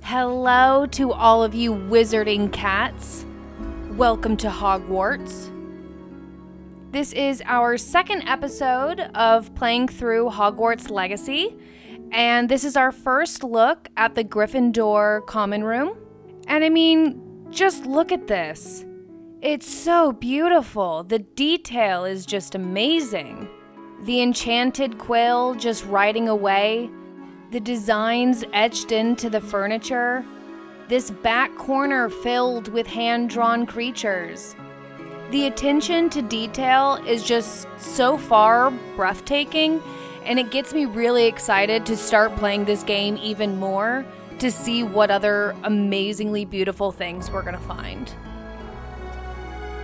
Hello to all of you wizarding cats. Welcome to Hogwarts. This is our second episode of playing through Hogwarts Legacy, and this is our first look at the Gryffindor common room. And I mean, just look at this. It's so beautiful. The detail is just amazing. The enchanted quill just riding away. The designs etched into the furniture. This back corner filled with hand-drawn creatures. The attention to detail is just so far breathtaking, and it gets me really excited to start playing this game even more to see what other amazingly beautiful things we're gonna find.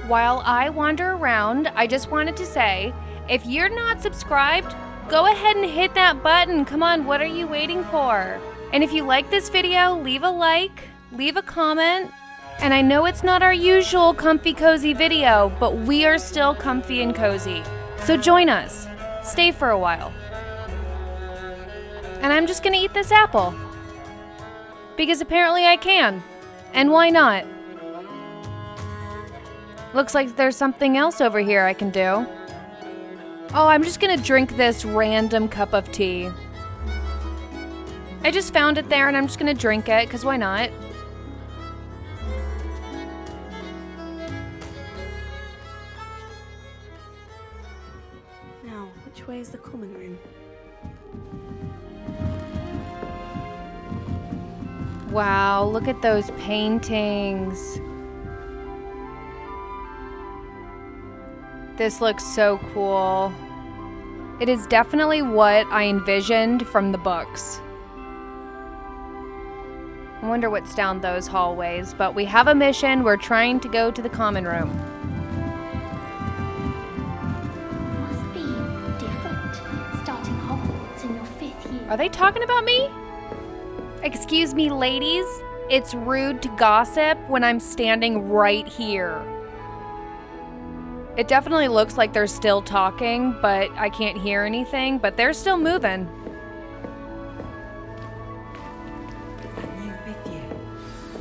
While I wander around, I just wanted to say, if you're not subscribed, go ahead and hit that button. Come on, what are you waiting for? And if you like this video, leave a like, leave a comment. And I know it's not our usual comfy cozy video, but we are still comfy and cozy. So join us. Stay for a while. And I'm just gonna eat this apple. Because apparently I can. And why not? Looks like there's something else over here I can do. Oh, I'm just gonna drink this random cup of tea. I just found it there and I'm just gonna drink it, because why not? Now, which way is the common room? Wow, look at those paintings. This looks so cool. It is definitely what I envisioned from the books. I wonder what's down those hallways, but we have a mission. We're trying to go to the common room. Must be different, starting Hogwarts in your 5th year. Are they talking about me? Excuse me, ladies. It's rude to gossip when I'm standing right here. It definitely looks like they're still talking, but I can't hear anything, but they're still moving.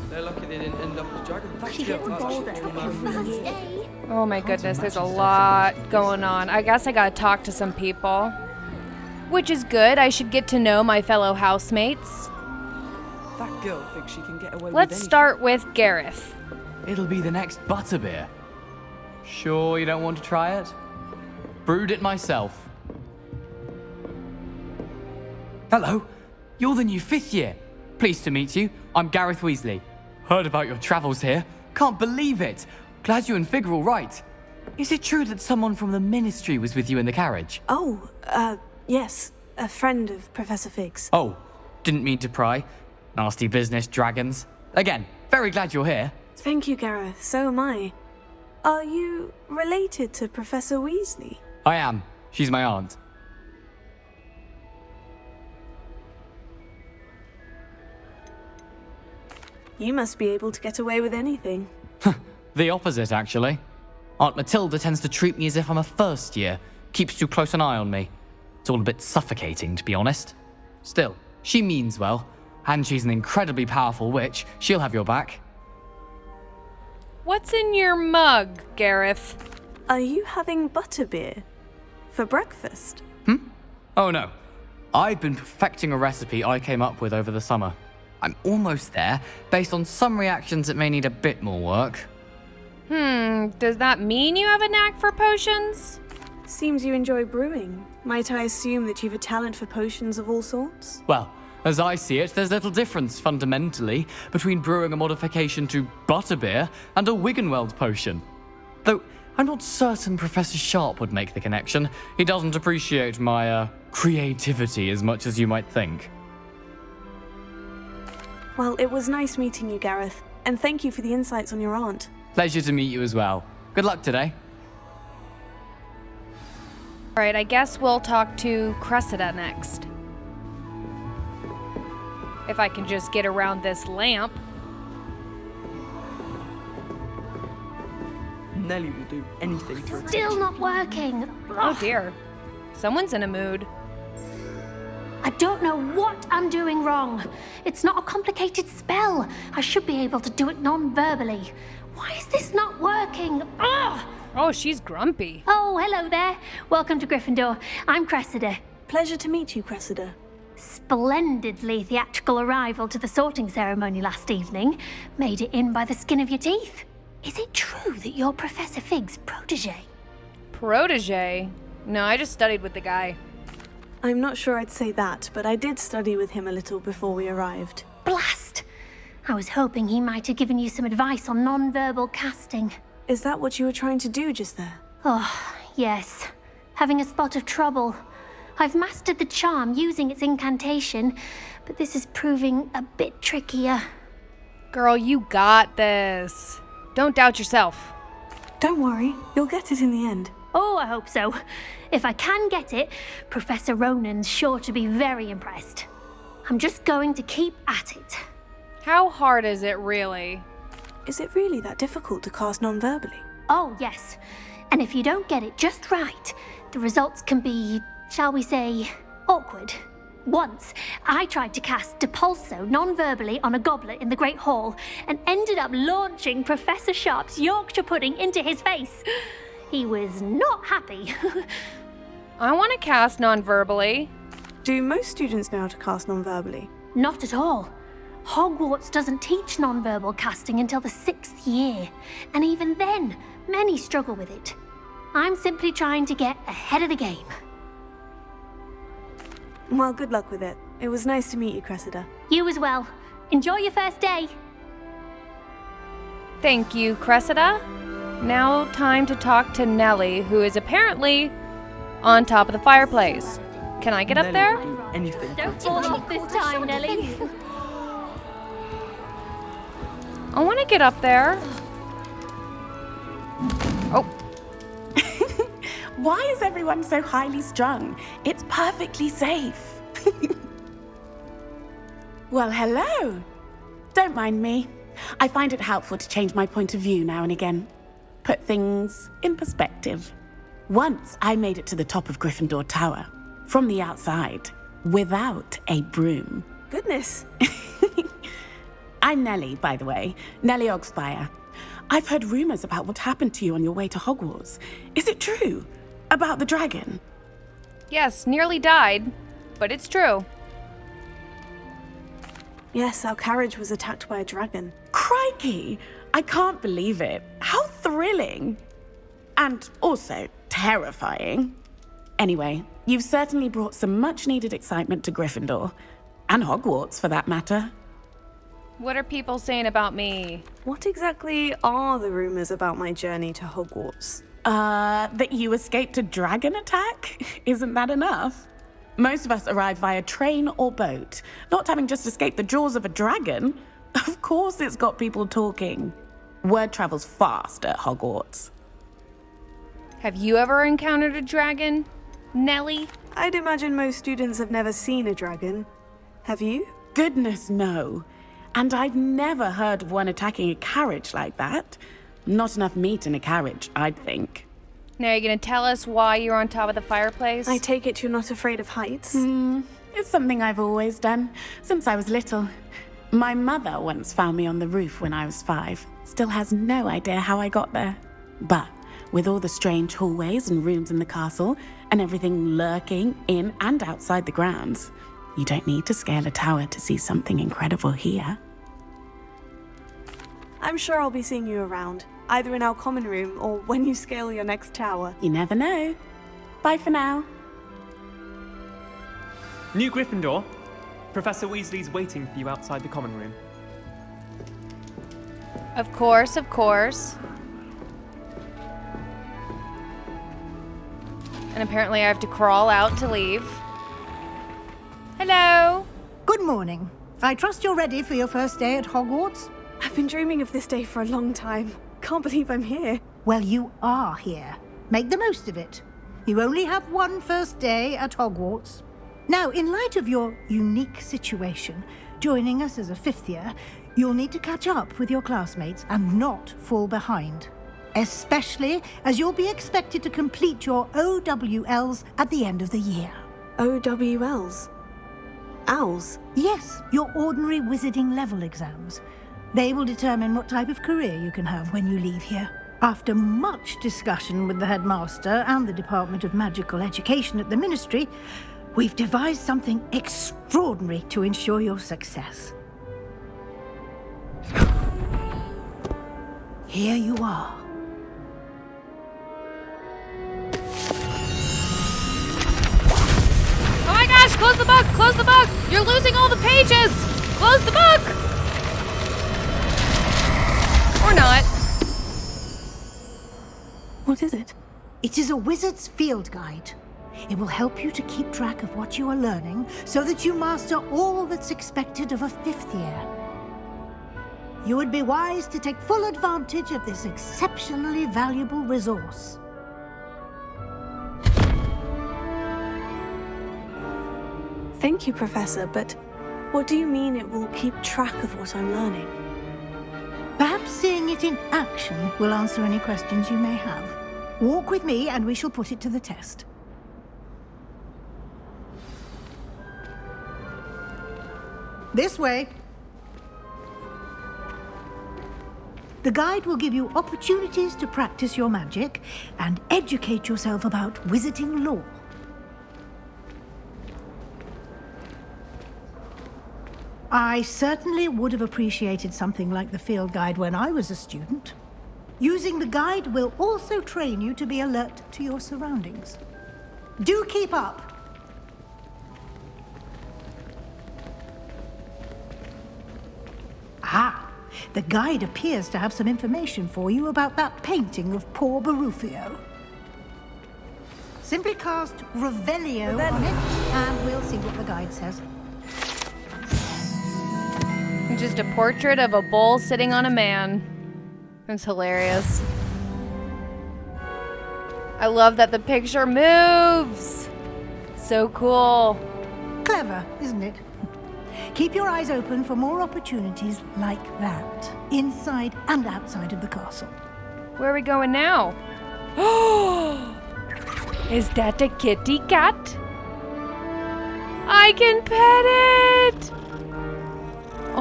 They're lucky they didn't end up as dragon. She gets bolder every day. Oh my goodness, there's a lot going on. I guess I gotta talk to some people. Which is good, I should get to know my fellow housemates. That girl thinks she can get away Let's with anything. start with Gareth. It'll be the next butterbeer. Sure you don't want to try it? Brewed it myself. Hello, you're the new 5th year. Pleased to meet you. I'm Gareth Weasley. Heard about your travels here. Can't believe it. Glad you and Fig are all right. Is it true that someone from the Ministry was with you in the carriage? Oh, yes. A friend of Professor Fig's. Oh, didn't mean to pry. Nasty business, dragons. Again, very glad you're here. Thank you, Gareth. So am I. Are you related to Professor Weasley? I am. She's my aunt. You must be able to get away with anything. The opposite, actually. Aunt Matilda tends to treat me as if I'm a first year. Keeps too close an eye on me. It's all a bit suffocating, to be honest. Still, she means well. And she's an incredibly powerful witch. She'll have your back. What's in your mug, Gareth? Are you having butterbeer for breakfast? Oh no. I've been perfecting a recipe I came up with over the summer. I'm almost there. Based on some reactions, it may need a bit more work. Does that mean you have a knack for potions? Seems you enjoy brewing. Might I assume that you've a talent for potions of all sorts? Well, as I see it, there's little difference, fundamentally, between brewing a modification to butterbeer and a Wiggenweld potion. Though, I'm not certain Professor Sharp would make the connection. He doesn't appreciate my, creativity as much as you might think. Well, it was nice meeting you, Gareth. And thank you for the insights on your aunt. Pleasure to meet you as well. Good luck today. Alright, I guess we'll talk to Cressida next. If I can just get around this lamp. Nelly will do anything to Still not working. Oh dear. Someone's in a mood. I don't know what I'm doing wrong. It's not a complicated spell. I should be able to do it non-verbally. Why is this not working? Ugh! Oh, she's grumpy. Oh, hello there. Welcome to Gryffindor. I'm Cressida. Pleasure to meet you, Cressida. Splendidly theatrical arrival to the sorting ceremony last evening. Made it in by the skin of your teeth. Is it true that you're Professor Fig's protege? Protege? No, I just studied with the guy. I'm not sure I'd say that, but I did study with him a little before we arrived. Blast! I was hoping he might have given you some advice on non-verbal casting. Is that what you were trying to do just there? Oh, yes. Having a spot of trouble. I've mastered the charm using its incantation, but this is proving a bit trickier. Girl, you got this. Don't doubt yourself. Don't worry, you'll get it in the end. Oh, I hope so. If I can get it, Professor Ronan's sure to be very impressed. I'm just going to keep at it. How hard is it, really? Is it really that difficult to cast non-verbally? Oh, yes. And if you don't get it just right, the results can be, shall we say, awkward. Once, I tried to cast Depulso non-verbally on a goblet in the Great Hall and ended up launching Professor Sharp's Yorkshire pudding into his face. He was not happy. I want to cast non-verbally. Do most students know how to cast non-verbally? Not at all. Hogwarts doesn't teach non-verbal casting until the 6th year, and even then, many struggle with it. I'm simply trying to get ahead of the game. Well, good luck with it. It was nice to meet you, Cressida. You as well. Enjoy your first day. Thank you, Cressida. Now time to talk to Nellie, who is apparently on top of the fireplace. Can I get up there? Nelly will do anything. Don't fall off this time, Nellie. I want to get up there. Oh, Why is everyone so highly strung? It's perfectly safe. Well, hello. Don't mind me. I find it helpful to change my point of view now and again. Put things in perspective. Once I made it to the top of Gryffindor Tower, from the outside, without a broom. Goodness. I'm Nellie, by the way. Nellie Ogspire. I've heard rumors about what happened to you on your way to Hogwarts. Is it true? About the dragon? yes, nearly died, but it's true. Yes, our carriage was attacked by a dragon. Crikey! I can't believe it. How thrilling! And also terrifying. Anyway, you've certainly brought some much-needed excitement to Gryffindor. And Hogwarts, for that matter. What are people saying about me? What exactly are the rumors about my journey to Hogwarts? That you escaped a dragon attack? Isn't that enough? Most of us arrive via train or boat, not having just escaped the jaws of a dragon. Of course it's got people talking. Word travels fast at Hogwarts. Have you ever encountered a dragon, Nellie? I'd imagine most students have never seen a dragon. Have you? Goodness, no. And I've never heard of one attacking a carriage like that. Not enough meat in a carriage, I'd think. Now you're going to tell us why you're on top of the fireplace? I take it you're not afraid of heights? It's something I've always done, since I was little. My mother once found me on the roof when I was 5. Still has no idea how I got there. But with all the strange hallways and rooms in the castle, and everything lurking in and outside the grounds, you don't need to scale a tower to see something incredible here. I'm sure I'll be seeing you around, either in our common room or when you scale your next tower. You never know. Bye for now. New Gryffindor. Professor Weasley's waiting for you outside the common room. Of course, of course. And apparently I have to crawl out to leave. Hello. Good morning. I trust you're ready for your first day at Hogwarts? I've been dreaming of this day for a long time. Can't believe I'm here. Well, you are here. Make the most of it. You only have one first day at Hogwarts. Now, in light of your unique situation, joining us as a 5th year, you'll need to catch up with your classmates and not fall behind. especially as you'll be expected to complete your OWLs at the end of the year. OWLs? Owls? Yes, your ordinary wizarding level exams. They will determine what type of career you can have when you leave here. After much discussion with the headmaster and the Department of Magical Education at the Ministry, we've devised something extraordinary to ensure your success. Here you are. Oh my gosh, close the book! Close the book! You're losing all the pages! Close the book! Or not. What is it? It is a wizard's field guide. It will help you to keep track of what you are learning so that you master all that's expected of a 5th year. You would be wise to take full advantage of this exceptionally valuable resource. Thank you, Professor, but what do you mean it will keep track of what I'm learning? Perhaps seeing it in action will answer any questions you may have. Walk with me and we shall put it to the test. This way. The guide will give you opportunities to practice your magic and educate yourself about wizarding lore. I certainly would have appreciated something like the field guide when I was a student. Using the guide will also train you to be alert to your surroundings. Do keep up! Ah, the guide appears to have some information for you about that painting of poor Barufio. Simply cast Revelio on it, and we'll see what the guide says. Just a portrait of a bull sitting on a man. That's hilarious. I love that the picture moves. So cool. Clever, isn't it? Keep your eyes open for more opportunities like that, inside and outside of the castle. Where are we going now? Is that a kitty cat? I can pet it!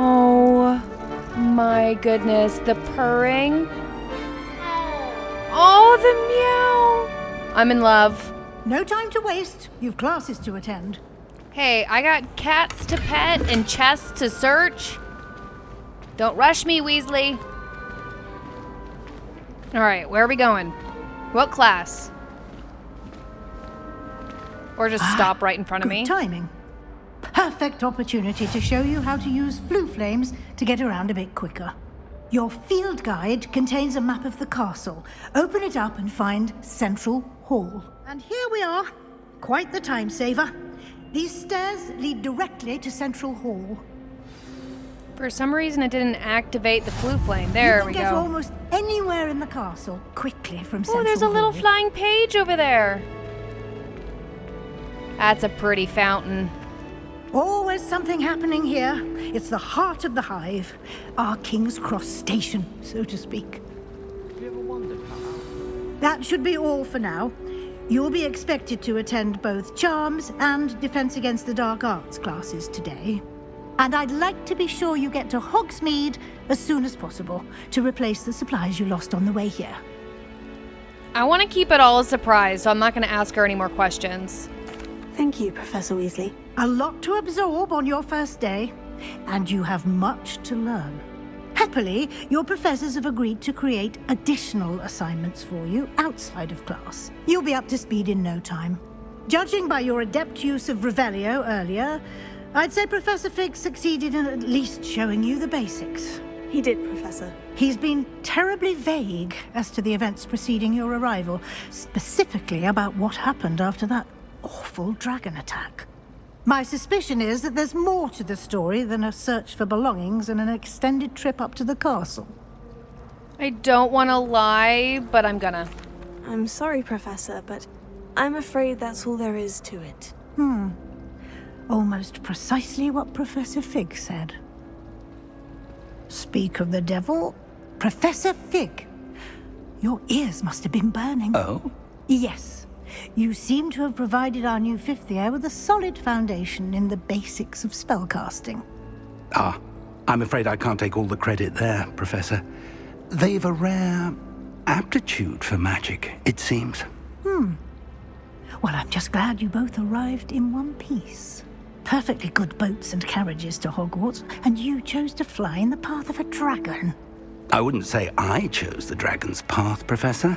Oh my goodness, the purring. Oh, the meow. I'm in love. No time to waste. You've classes to attend. Hey, I got cats to pet and chests to search. Don't rush me, Weasley. All right, where are we going? What class? Or just stop right in front of me? Good timing. Perfect opportunity to show you how to use flue flames to get around a bit quicker. Your field guide contains a map of the castle. Open it up and find Central Hall. And here we are. Quite the time saver. These stairs lead directly to Central Hall. For some reason, it didn't activate the flue flame. There we You can get go. almost anywhere in the castle quickly from Central Hall. Oh, there's a little flying page over there. That's a pretty fountain. Always something happening here. It's the heart of the hive. Our King's Cross station, so to speak. Have you ever wondered how... That should be all for now. You'll be expected to attend both Charms and Defense Against the Dark Arts classes today. And I'd like to be sure you get to Hogsmeade as soon as possible to replace the supplies you lost on the way here. I want to keep it all a surprise, so I'm not going to ask her any more questions. Thank you, Professor Weasley. A lot to absorb on your first day, and you have much to learn. Happily, your professors have agreed to create additional assignments for you outside of class. You'll be up to speed in no time. Judging by your adept use of Revelio earlier, I'd say Professor Fig succeeded in at least showing you the basics. He did, Professor. He's been terribly vague as to the events preceding your arrival, specifically about what happened after that awful dragon attack. My suspicion is that there's more to the story than a search for belongings and an extended trip up to the castle. I don't want to lie, but I'm gonna. I'm sorry, Professor, but I'm afraid that's all there is to it. Almost precisely what Professor Fig said. Speak of the devil, Professor Fig. Your ears must have been burning. Oh? Yes. You seem to have provided our new fifth year with a solid foundation in the basics of spellcasting. Ah, I'm afraid I can't take all the credit there, Professor. They've a rare aptitude for magic, it seems. Well, I'm just glad you both arrived in one piece. Perfectly good boats and carriages to Hogwarts, and you chose to fly in the path of a dragon. I wouldn't say I chose the dragon's path, Professor.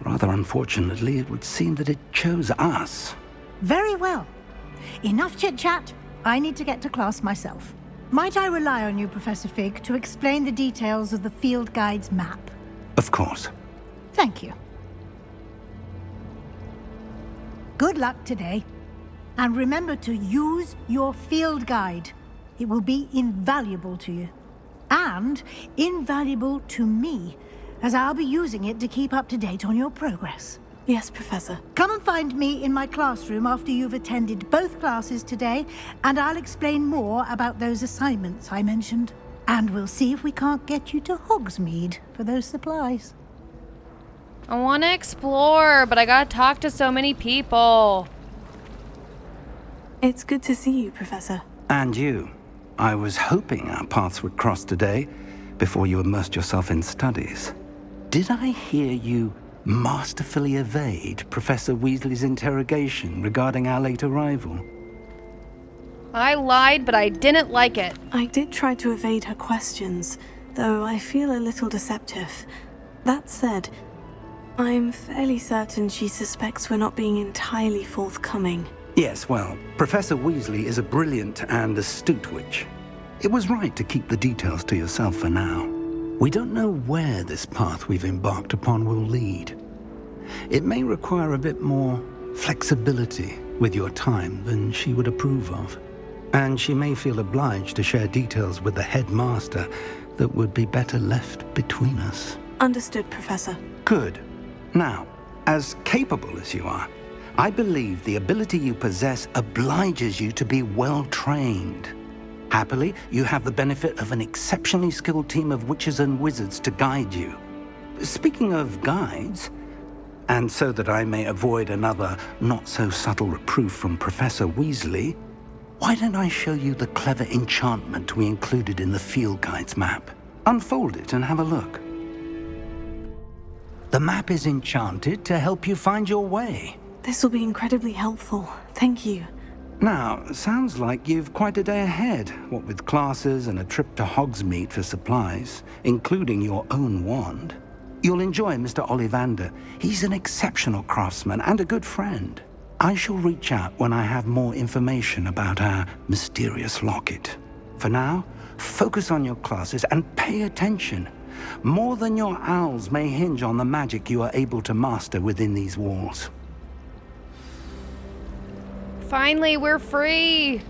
Rather unfortunately, it would seem that it chose us. Very well. Enough chit-chat. I need to get to class myself. Might I rely on you, Professor Fig, to explain the details of the field guide's map? Of course. Thank you. Good luck today. And remember to use your field guide. It will be invaluable to you. And invaluable to me, as I'll be using it to keep up to date on your progress. Yes, Professor. Come and find me in my classroom after you've attended both classes today, and I'll explain more about those assignments I mentioned. And we'll see if we can't get you to Hogsmeade for those supplies. I want to explore, but I gotta talk to so many people. It's good to see you, Professor. And you. I was hoping our paths would cross today, before you immersed yourself in studies. Did I hear you masterfully evade Professor Weasley's interrogation regarding our late arrival? I lied, but I didn't like it. I did try to evade her questions, though I feel a little deceptive. That said, I'm fairly certain she suspects we're not being entirely forthcoming. Yes, well, Professor Weasley is a brilliant and astute witch. It was right to keep the details to yourself for now. We don't know where this path we've embarked upon will lead. It may require a bit more flexibility with your time than she would approve of. And she may feel obliged to share details with the headmaster that would be better left between us. Understood, Professor. Good. Now, as capable as you are, I believe the ability you possess obliges you to be well-trained. Happily, you have the benefit of an exceptionally skilled team of witches and wizards to guide you. Speaking of guides, and so that I may avoid another not-so-subtle reproof from Professor Weasley, why don't I show you the clever enchantment we included in the field guide's map? Unfold it and have a look. The map is enchanted to help you find your way. This will be incredibly helpful. Thank you. Now, sounds like you've quite a day ahead, what with classes and a trip to Hogsmeade for supplies, including your own wand. You'll enjoy Mr. Ollivander. He's an exceptional craftsman and a good friend. I shall reach out when I have more information about our mysterious locket. For now, focus on your classes and pay attention. More than your owls may hinge on the magic you are able to master within these walls. Finally, we're free.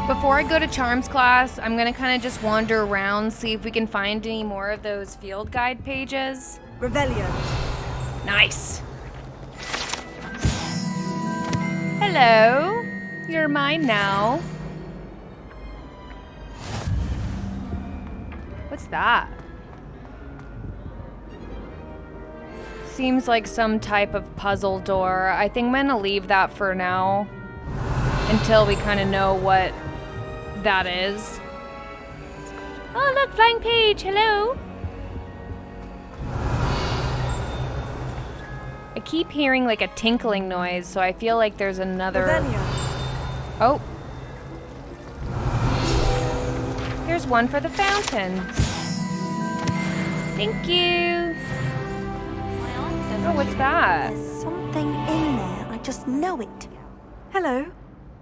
Before I go to Charms class, I'm gonna kind of just wander around, see if we can find any more of those field guide pages. Revelio. Nice. Hello. You're mine now. What's that? Seems like some type of puzzle door. I think I'm gonna leave that for now until we kind of know what that is. Oh, look, flying page. Hello. I keep hearing like a tinkling noise, so I feel like there's another. Revelio. Oh. Here's one for the fountain. Thank you. Oh, what's that? There's something in there. I just know it. Hello.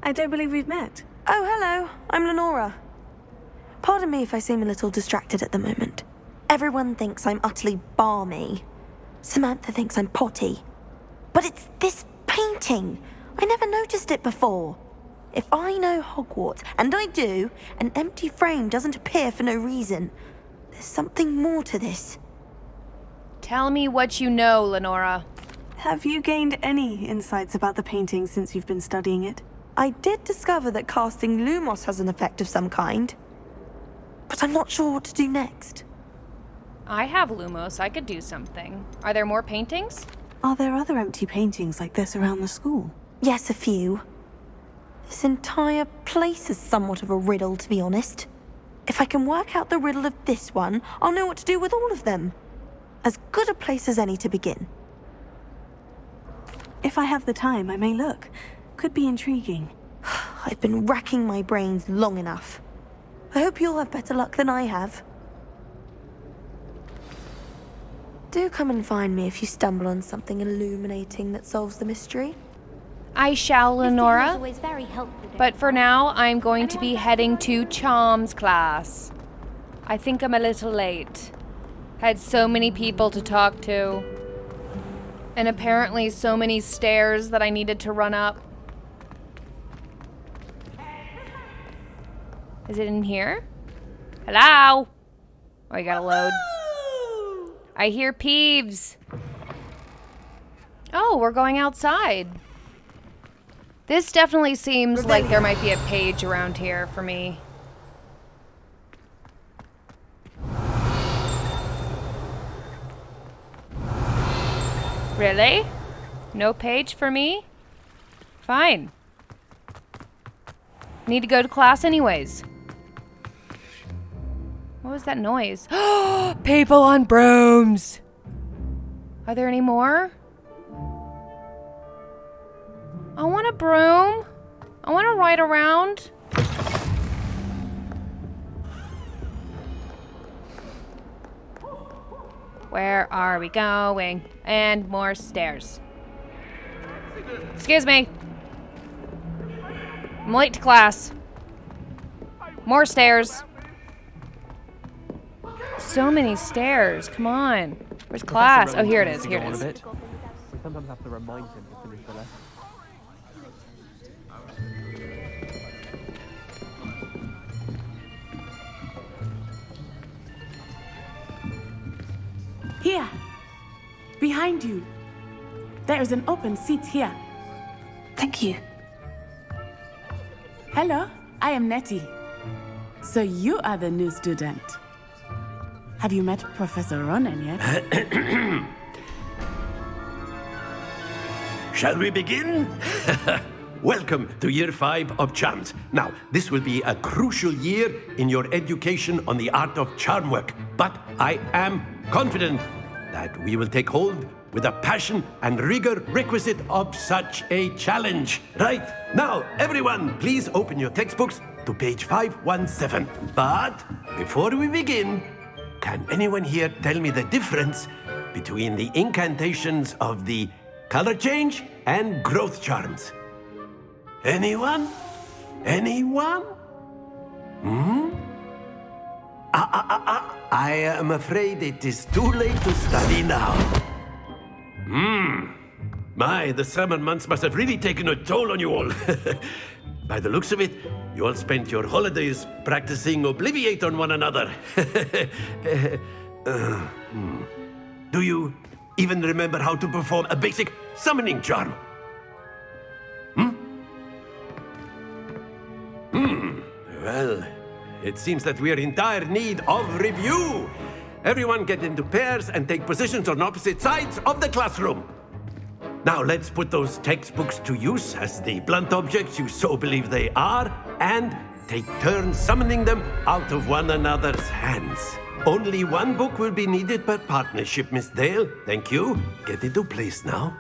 I don't believe we've met. Oh, hello. I'm Lenora. Pardon me if I seem a little distracted at the moment. Everyone thinks I'm utterly balmy. Samantha thinks I'm potty. But it's this painting. I never noticed it before. If I know Hogwarts, and I do, an empty frame doesn't appear for no reason. There's something more to this. Tell me what you know, Lenora. Have you gained any insights about the painting since you've been studying it? I did discover that casting Lumos has an effect of some kind. but I'm not sure what to do next. I have Lumos. I could do something. Are there more paintings? Are there other empty paintings like this around the school? Yes, a few. This entire place is somewhat of a riddle, to be honest. If I can work out the riddle of this one, I'll know what to do with all of them. As good a place as any to begin. If I have the time, I may look. Could be intriguing. I've been racking my brains long enough. I hope you'll have better luck than I have. Do come and find me if you stumble on something illuminating that solves the mystery. I shall, Lenora. Always very helpful. But for now, I'm going to be heading to Charms class. I think I'm a little late. Had so many people to talk to. And apparently so many stairs that I needed to run up. Is it in here? Hello? Oh, I gotta load. I hear Peeves. Oh, we're going outside. This definitely seems like there might be a page around here for me. Really? No page for me? Fine. Need to go to class anyways. What was that noise? People on brooms! Are there any more? I want a broom. I want to ride around. Where are we going? And more stairs. Excuse me. I'm late to class. More stairs. So many stairs. Come on. Where's class? Oh, here it is. Here it is. We sometimes have to remind him to finish the lesson. Here. Behind you. There is an open seat here. Thank you. Hello, I am Nettie. So you are the new student. Have you met Professor Ronan yet? Shall we begin? Welcome to Year 5 of Charms. Now, this will be a crucial year in your education on the art of charm work, but I am confident that we will take hold with the passion and rigor requisite of such a challenge. Right, now, everyone, please open your textbooks to page 517. But before we begin, can anyone here tell me the difference between the incantations of the color change and growth charms? Anyone? Anyone? I am afraid it is too late to study now. My, the summer months must have really taken a toll on you all. By the looks of it, you all spent your holidays practicing Obliviate on one another. Do you even remember how to perform a basic summoning charm? Well, it seems that we are in dire need of review. Everyone get into pairs and take positions on opposite sides of the classroom. Now let's put those textbooks to use as the blunt objects you so believe they are, and take turns summoning them out of one another's hands. Only one book will be needed per partnership, Miss Dale. Thank you. Get into place now.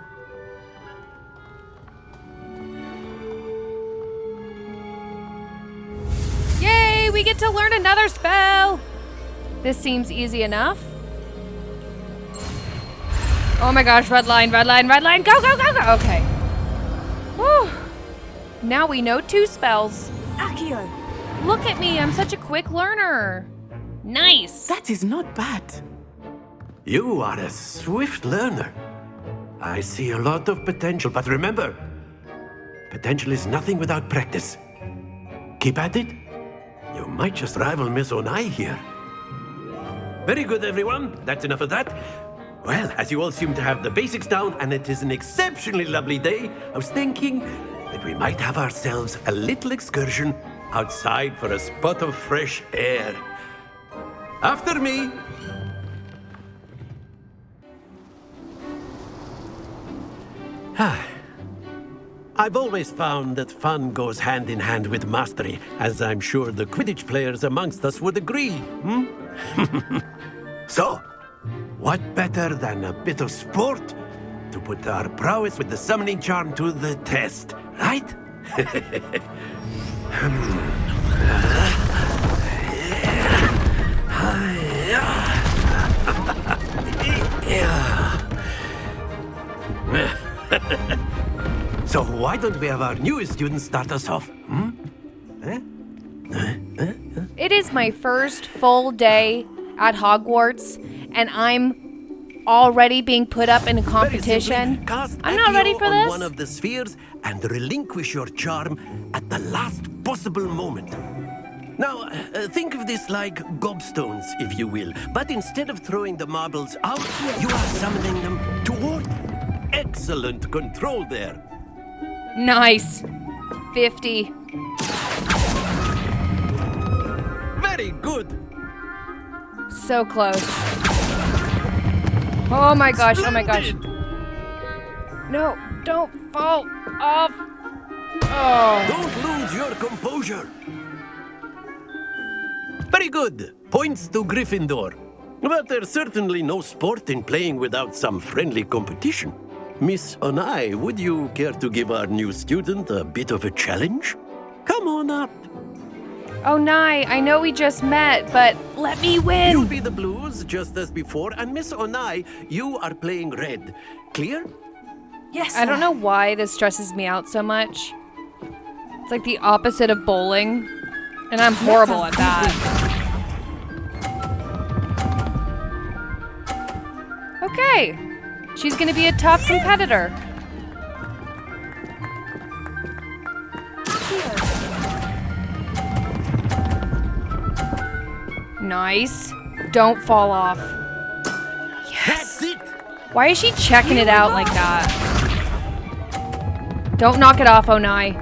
Yay, we get to learn another spell. This seems easy enough. Oh my gosh, red line, red line, red line. Go, go, go, go. Okay. Whew. Now we know 2 spells. Accio! Look at me, I'm such a quick learner. Nice. That is not bad. You are a swift learner. I see a lot of potential, but remember, potential is nothing without practice. Keep at it. You might just rival Miss Onai here. Very good, everyone. That's enough of that. Well, as you all seem to have the basics down, and it is an exceptionally lovely day, I was thinking that we might have ourselves a little excursion outside for a spot of fresh air. After me. I've always found that fun goes hand in hand with mastery, as I'm sure the Quidditch players amongst us would agree. So, what better than a bit of sport to put our prowess with the summoning charm to the test, right? So why don't we have our newest student start us off? It is my first full day at Hogwarts, and I'm already being put up in a competition. I'm not ready for this. One of the spheres and relinquish your charm at the last possible moment. Now, think of this like gobstones, if you will. But instead of throwing the marbles out, you are summoning them toward. Excellent control there. Nice. 50. Very good. So close. Oh my gosh, oh my gosh. No, don't fall off. Oh. Don't lose your composure. Very good. Points to Gryffindor. But there's certainly no sport in playing without some friendly competition. Miss Onai, would you care to give our new student a bit of a challenge? Come on up. Oh, Nai, I know we just met, but let me win. You'll be the blues, just as before, and Miss Onai, you are playing red. Clear? Yes, I don't know why this stresses me out so much. It's like the opposite of bowling, and I'm horrible at that. Okay. She's gonna be a tough competitor. Nice. Don't fall off. Yes. That's it. Why is she checking it out like that? Don't knock it off, Onai.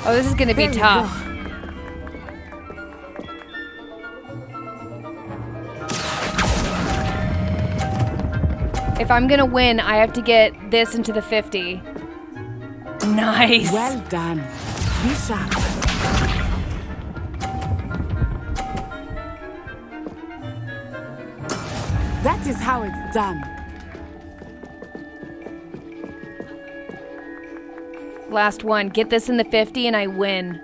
Oh, this is gonna be tough. If I'm gonna win, I have to get this into the 50. Nice. Well done. Be sharp. That is how it's done. Last one. Get this in the 50 and I win.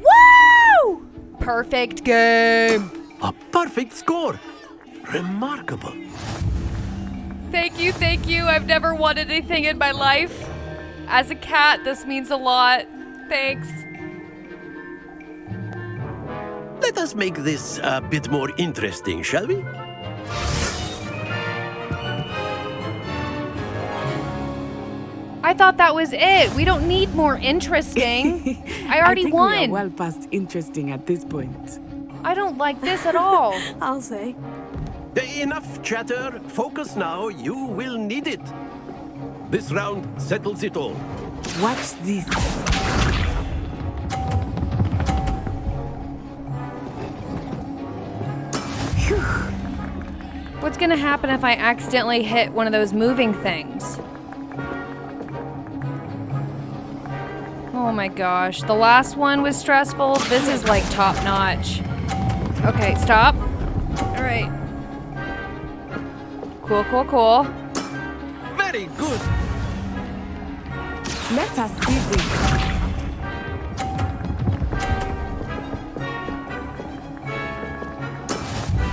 Woo! Perfect game. A perfect score. Remarkable. Thank you, thank you. I've never won anything in my life. As a cat, this means a lot. Thanks. Let us make this a bit more interesting, shall we? I thought that was it. We don't need more interesting. I already won. We are well past interesting at this point. I don't like this at all. I'll say. Enough chatter. Focus now. You will need it. This round settles it all. Watch this. What's gonna happen if I accidentally hit one of those moving things? Oh my gosh, the last one was stressful. This is like top notch. Okay, stop. All right. Cool, cool, cool. Very good. Let us see this.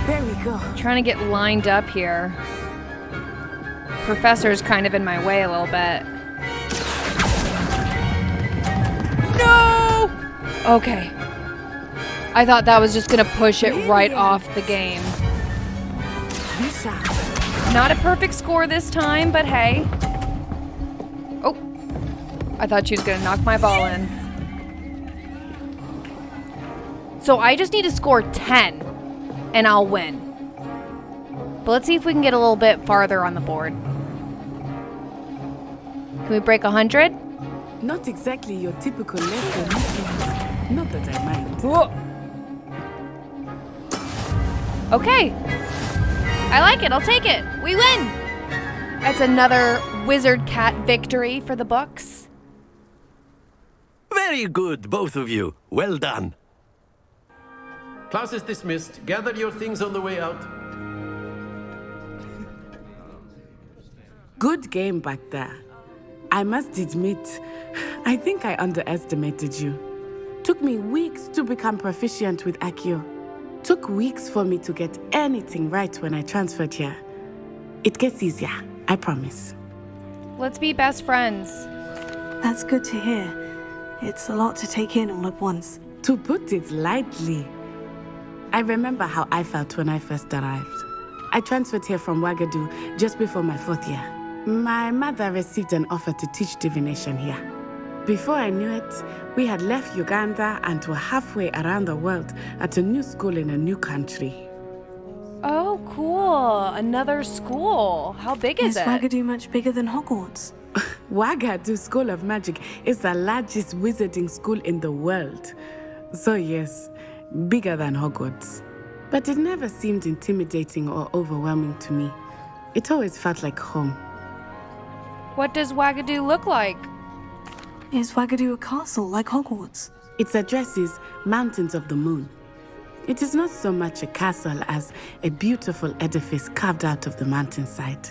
There we go. Trying to get lined up here. Professor's kind of in my way a little bit. No! Okay. I thought that was just gonna push it right off the game. Not a perfect score this time, but hey. Oh. I thought she was gonna knock my ball in. So I just need to score 10. And I'll win. But let's see if we can get a little bit farther on the board. Can we break 100? Not exactly your typical lesson. Not that I mind. Whoa. Okay. I like it. I'll take it. We win. That's another wizard cat victory for the books. Very good, both of you. Well done. Class is dismissed. Gather your things on the way out. Good game back there. I must admit, I think I underestimated you. Took me weeks to become proficient with Accio. Took weeks for me to get anything right when I transferred here. It gets easier, I promise. Let's be best friends. That's good to hear. It's a lot to take in all at once. To put it lightly, I remember how I felt when I first arrived. I transferred here from Wagadu just before my 4th year. My mother received an offer to teach divination here. Before I knew it, we had left Uganda and were halfway around the world at a new school in a new country. Oh, cool. Another school. How big is it? Is Wagadu much bigger than Hogwarts? Wagadu School of Magic is the largest wizarding school in the world. So yes, bigger than Hogwarts. But it never seemed intimidating or overwhelming to me. It always felt like home. What does Wagadu look like? Is Wagadu a castle like Hogwarts? Its address is Mountains of the Moon. It is not so much a castle as a beautiful edifice carved out of the mountainside.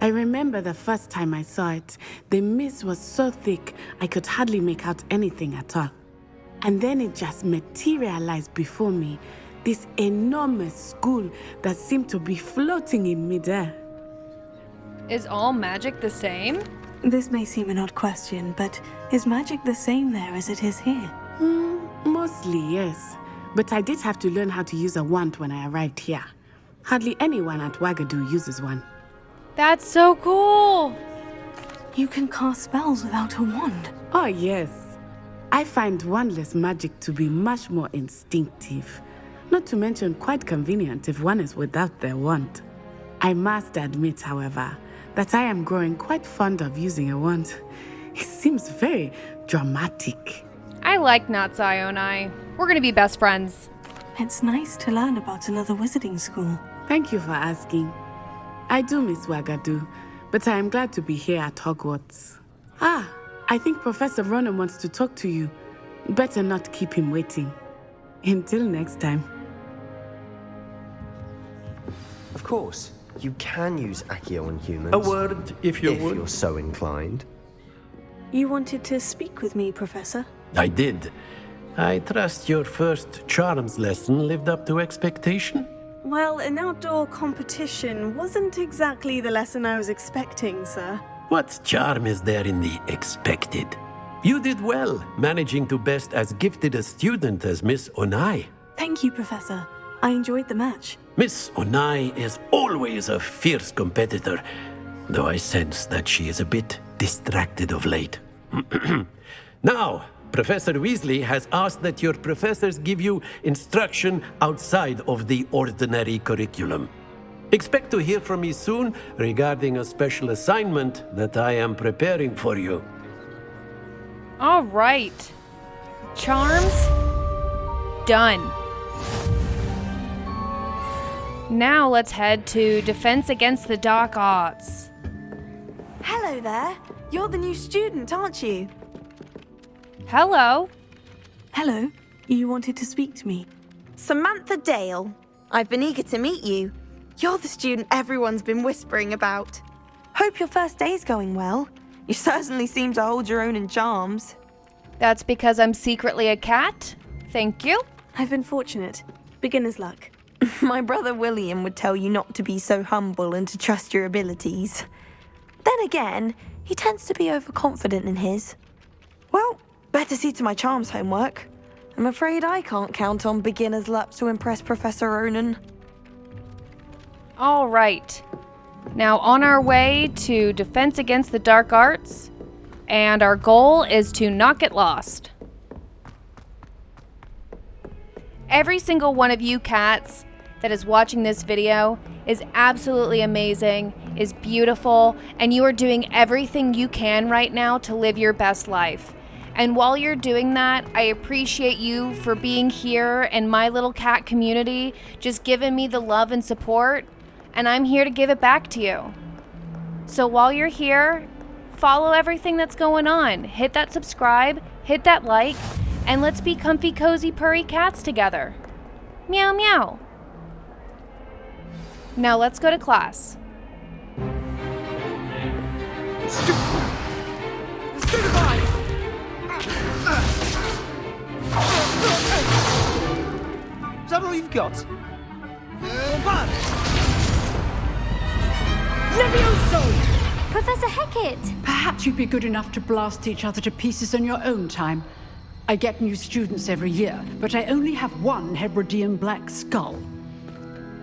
I remember the first time I saw it, the mist was so thick I could hardly make out anything at all. And then it just materialized before me, this enormous school that seemed to be floating in midair. Is all magic the same? This may seem an odd question, but is magic the same there as it is here? Mostly, yes. But I did have to learn how to use a wand when I arrived here. Hardly anyone at Wagadu uses one. That's so cool! You can cast spells without a wand. Oh, yes. I find wandless magic to be much more instinctive. Not to mention quite convenient if one is without their wand. I must admit, however, that I am growing quite fond of using a wand. It seems very dramatic. I like Natsai. We're gonna be best friends. It's nice to learn about another wizarding school. Thank you for asking. I do miss Wagadu, but I am glad to be here at Hogwarts. I think Professor Ronan wants to talk to you. Better not keep him waiting. Until next time. Of course. You can use Accio on humans. A word, if you would. If you're so inclined. You wanted to speak with me, Professor? I did. I trust your first charms lesson lived up to expectation? Well, an outdoor competition wasn't exactly the lesson I was expecting, sir. What charm is there in the expected? You did well, managing to best as gifted a student as Miss Onai. Thank you, Professor. I enjoyed the match. Miss Onai is always a fierce competitor, though I sense that she is a bit distracted of late. Now, Professor Weasley has asked that your professors give you instruction outside of the ordinary curriculum. Expect to hear from me soon regarding a special assignment that I am preparing for you. All right. Charms done. Now let's head to Defense Against the Dark Arts. Hello there. You're the new student, aren't you? Hello. Hello. You wanted to speak to me? Samantha Dale. I've been eager to meet you. You're the student everyone's been whispering about. Hope your first day's going well. You certainly seem to hold your own in charms. That's because I'm secretly a cat? Thank you. I've been fortunate. Beginner's luck. My brother William would tell you not to be so humble and to trust your abilities. Then again, he tends to be overconfident in his. Well, better see to my charms homework. I'm afraid I can't count on beginner's luck to impress Professor Ronan. All right. Now on our way to Defense Against the Dark Arts, and our goal is to not get lost. Every single one of you cats that is watching this video is absolutely amazing, is beautiful, and you are doing everything you can right now to live your best life. And while you're doing that, I appreciate you for being here in my little cat community, just giving me the love and support, and I'm here to give it back to you. So while you're here, follow everything that's going on. Hit that subscribe, hit that like, and let's be comfy, cozy, purry cats together. Meow, meow. Now let's go to class. Is that all you've got? Levioso! Professor Hecat! Perhaps you'd be good enough to blast each other to pieces on your own time. I get new students every year, but I only have one Hebridean black skull.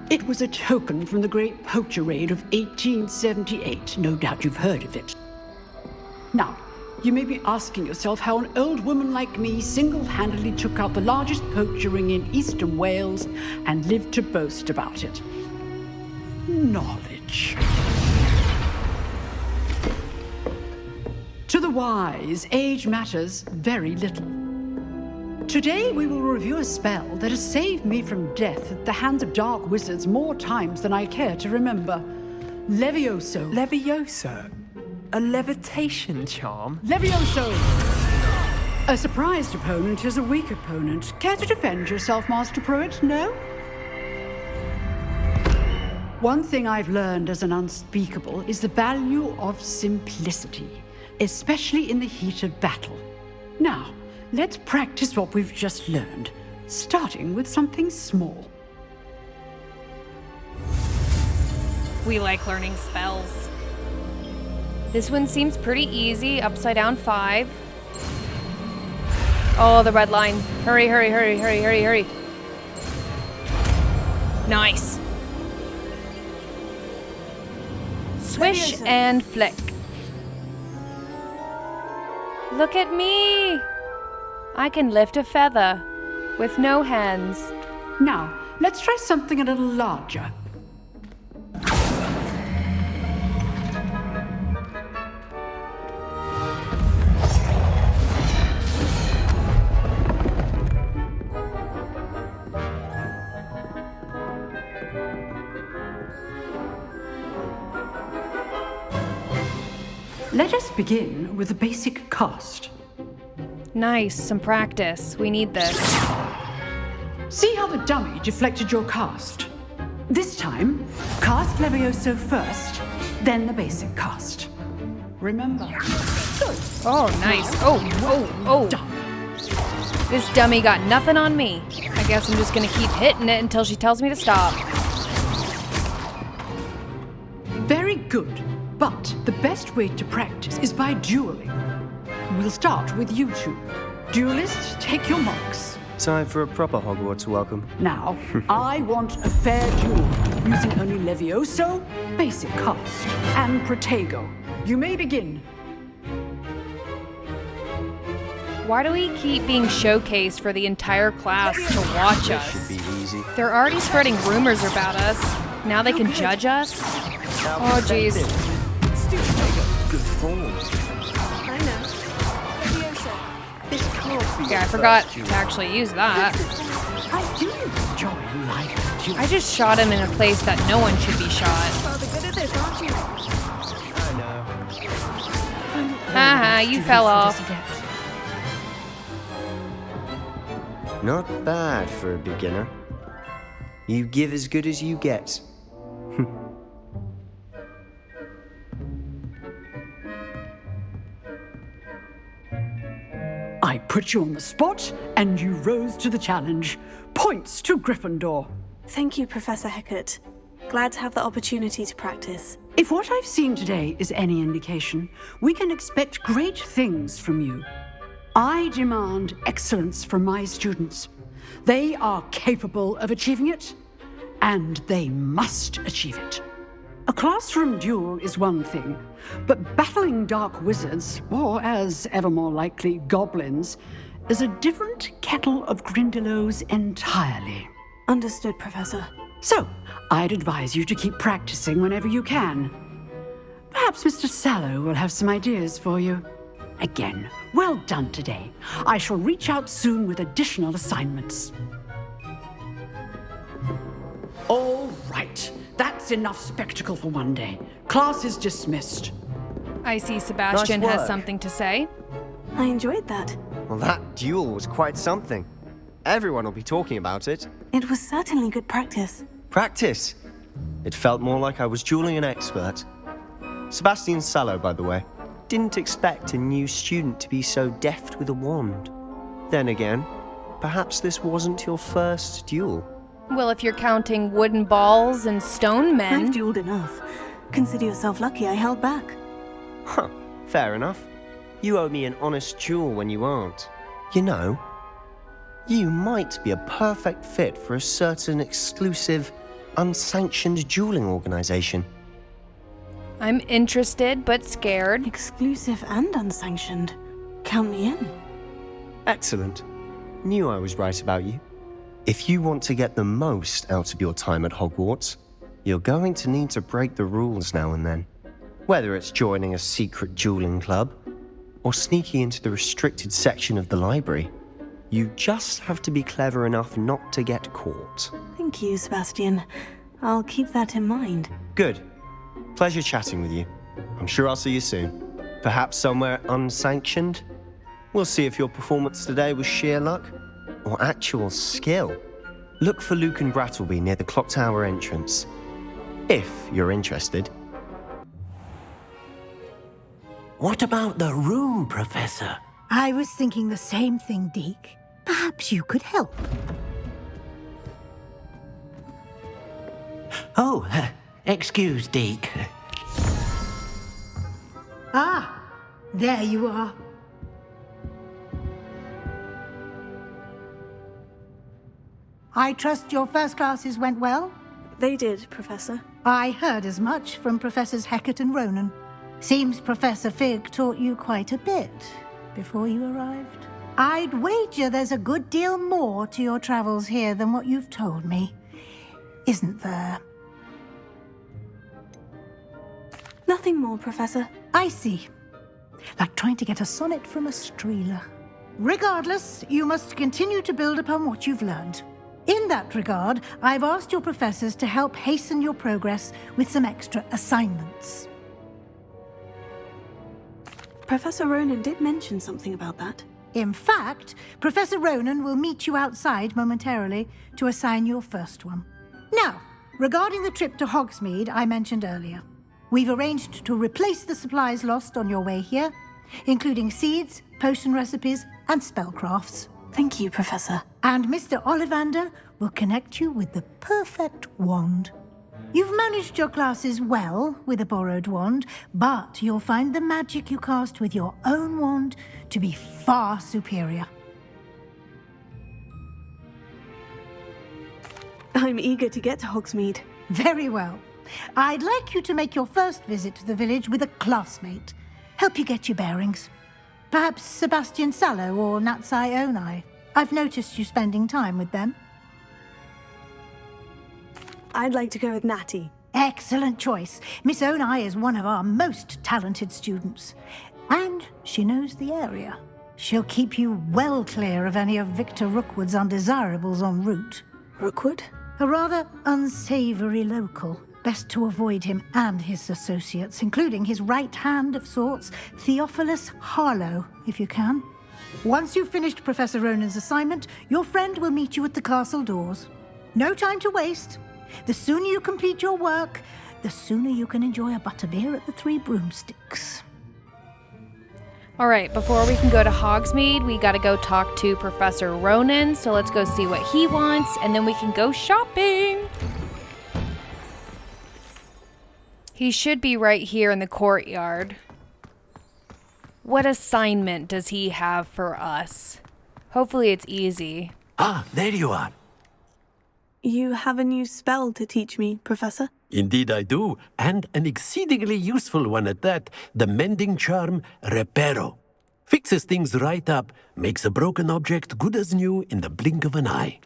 It was a token from the Great Poacher Raid of 1878. No doubt you've heard of it. Now, you may be asking yourself how an old woman like me single-handedly took out the largest poacher ring in eastern Wales and lived to boast about it. Knowledge. To the wise, age matters very little. Today we will review a spell that has saved me from death at the hands of dark wizards more times than I care to remember. Levioso. Levioso? A levitation charm? Levioso! A surprised opponent is a weak opponent. Care to defend yourself, Master Pruitt? No? One thing I've learned as an unspeakable is the value of simplicity, especially in the heat of battle. Now, let's practice what we've just learned, starting with something small. We like learning spells. This one seems pretty easy. Upside down 5. Oh, the red line. Hurry, hurry, hurry, hurry, hurry, hurry. Nice. Swish and flick. Look at me. I can lift a feather with no hands. Now, let's try something a little larger. Let us begin with the basic cast. Nice, some practice. We need this. See how the dummy deflected your cast? This time, cast Levioso first, then the basic cast. Remember. Good. Oh, nice. Oh. This dummy got nothing on me. I guess I'm just gonna keep hitting it until she tells me to stop. Very good. But the best way to practice is by dueling. We'll start with you two. Duelists, take your marks. Time for a proper Hogwarts welcome. Now, I want a fair duel, using only Levioso, basic cast, and Protego. You may begin. Why do we keep being showcased for the entire class to watch us? Should be easy. They're already spreading rumors about us. Now they can judge us? Oh, jeez. Good form. I know. This can't be. Yeah, I forgot to actually use that. I do enjoy life. I just shot him in a place that no one should be shot. Rather good at this, aren't you? I know. Haha, you fell off. Not bad for a beginner. You give as good as you get. I put you on the spot, and you rose to the challenge. Points to Gryffindor. Thank you, Professor Hecat. Glad to have the opportunity to practice. If what I've seen today is any indication, we can expect great things from you. I demand excellence from my students. They are capable of achieving it, and they must achieve it. A classroom duel is one thing, but battling dark wizards, or as ever more likely, goblins, is a different kettle of Grindylows entirely. Understood, Professor. So, I'd advise you to keep practicing whenever you can. Perhaps Mr. Sallow will have some ideas for you. Again, well done today. I shall reach out soon with additional assignments. All right, that's enough spectacle for one day. Class is dismissed. I see Sebastian Nice has work. something to say. I enjoyed that. Well, that duel was quite something. Everyone will be talking about it. It was certainly good practice. Practice. It felt more like I was dueling an expert. Sebastian Sallow, by the way. Didn't expect a new student to be so deft with a wand. Then again, perhaps this wasn't your first duel. Well, if you're counting wooden balls and stone men. I've dueled enough. Consider yourself lucky I held back. Huh, fair enough. You owe me an honest duel when you aren't. You know, you might be a perfect fit for a certain exclusive, unsanctioned dueling organization. I'm interested, but scared. Exclusive and unsanctioned. Count me in. Excellent. Knew I was right about you. If you want to get the most out of your time at Hogwarts, you're going to need to break the rules now and then. Whether it's joining a secret dueling club, or sneaking into the restricted section of the library, you just have to be clever enough not to get caught. Thank you, Sebastian. I'll keep that in mind. Good. Pleasure chatting with you. I'm sure I'll see you soon. Perhaps somewhere unsanctioned? We'll see if your performance today was sheer luck or actual skill. Look for Luke and Brattleby near the clock tower entrance, if you're interested. What about the room, Professor? I was thinking the same thing, Deke. Perhaps you could help. Oh, excuse, Deke. Ah, there you are. I trust your first classes went well? They did, Professor. I heard as much from Professors Hecat and Ronan. Seems Professor Fig taught you quite a bit before you arrived. I'd wager there's a good deal more to your travels here than what you've told me. Isn't there? Nothing more, Professor. I see. Like trying to get a sonnet from a streeler. Regardless, you must continue to build upon what you've learned. In that regard, I've asked your professors to help hasten your progress with some extra assignments. Professor Ronan did mention something about that. In fact, Professor Ronan will meet you outside momentarily to assign your first one. Now, regarding the trip to Hogsmeade I mentioned earlier, we've arranged to replace the supplies lost on your way here, including seeds, potion recipes, and spellcrafts. Thank you, Professor. And Mr. Ollivander will connect you with the perfect wand. You've managed your classes well with a borrowed wand, but you'll find the magic you cast with your own wand to be far superior. I'm eager to get to Hogsmeade. Very well. I'd like you to make your first visit to the village with a classmate. Help you get your bearings. Perhaps Sebastian Sallow or Natsai Onai. I've noticed you spending time with them. I'd like to go with Natty. Excellent choice. Miss Onai is one of our most talented students. And she knows the area. She'll keep you well clear of any of Victor Rookwood's undesirables en route. Rookwood? A rather unsavory local. Best to avoid him and his associates, including his right hand of sorts, Theophilus Harlow, if you can. Once you've finished Professor Ronan's assignment, your friend will meet you at the castle doors. No time to waste. The sooner you complete your work, the sooner you can enjoy a butterbeer at the Three Broomsticks. All right, before we can go to Hogsmeade, we got to go talk to Professor Ronan. So let's go see what he wants, and then we can go shopping. He should be right here in the courtyard. What assignment does he have for us? Hopefully it's easy. Ah, there you are. You have a new spell to teach me, Professor? Indeed I do, and an exceedingly useful one at that. The mending charm, Reparo. Fixes things right up, makes a broken object good as new in the blink of an eye.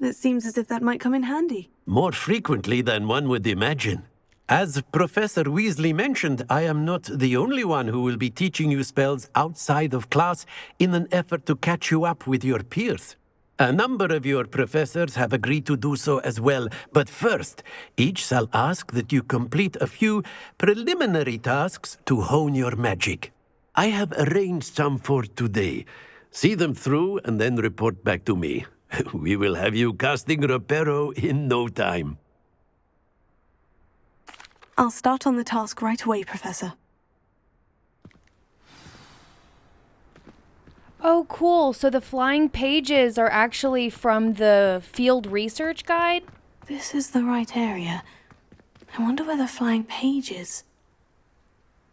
It seems as if that might come in handy. More frequently than one would imagine. As Professor Weasley mentioned, I am not the only one who will be teaching you spells outside of class in an effort to catch you up with your peers. A number of your professors have agreed to do so as well, but first, each shall ask that you complete a few preliminary tasks to hone your magic. I have arranged some for today. See them through and then report back to me. We will have you casting Reparo in no time. I'll start on the task right away, Professor. Oh, cool. So the flying pages are actually from the field research guide? This is the right area. I wonder where the flying page is.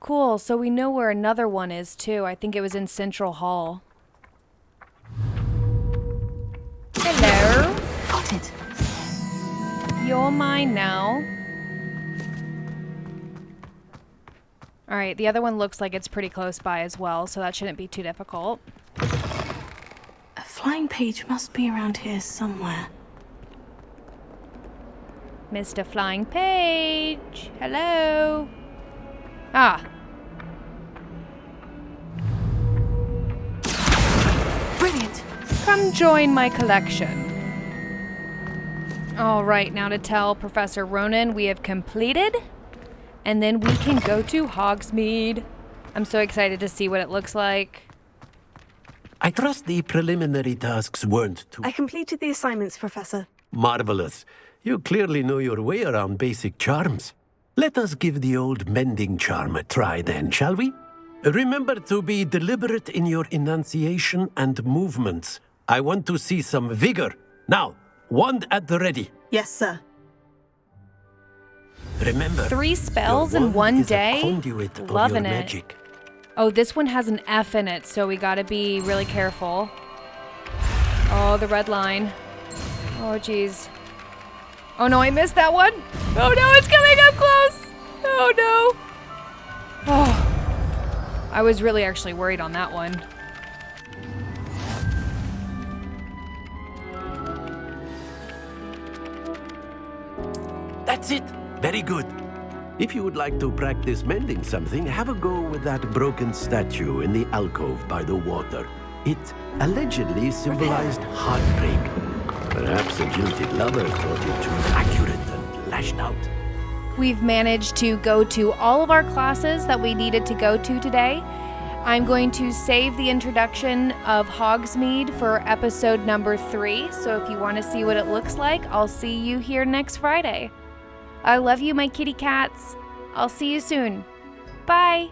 Cool. So we know where another one is, too. I think it was in Central Hall. Hello. Got it. You're mine now. Alright, the other one looks like it's pretty close by as well, so that shouldn't be too difficult. A flying page must be around here somewhere. Mr. Flying Page! Hello! Ah! Brilliant! Come join my collection. Alright, now to tell Professor Ronan we have completed, and then we can go to Hogsmeade. I'm so excited to see what it looks like. I trust the preliminary tasks weren't too... I completed the assignments, Professor. Marvelous. You clearly know your way around basic charms. Let us give the old mending charm a try then, shall we? Remember to be deliberate in your enunciation and movements. I want to see some vigor. Now, wand at the ready. Yes, sir. Remember, 3 spells in one day? Loving it. Magic. Oh, this one has an F in it, so we gotta be really careful. Oh, the red line. Oh, jeez. Oh no, I missed that one. Oh no, it's coming up close. Oh no. Oh, I was really actually worried on that one. That's it. Very good. If you would like to practice mending something, have a go with that broken statue in the alcove by the water. It allegedly symbolized heartbreak. Perhaps a jilted lover thought it too accurate and lashed out. We've managed to go to all of our classes that we needed to go to today. I'm going to save the introduction of Hogsmeade for episode number 3, so if you want to see what it looks like, I'll see you here next Friday. I love you, my kitty cats. I'll see you soon. Bye.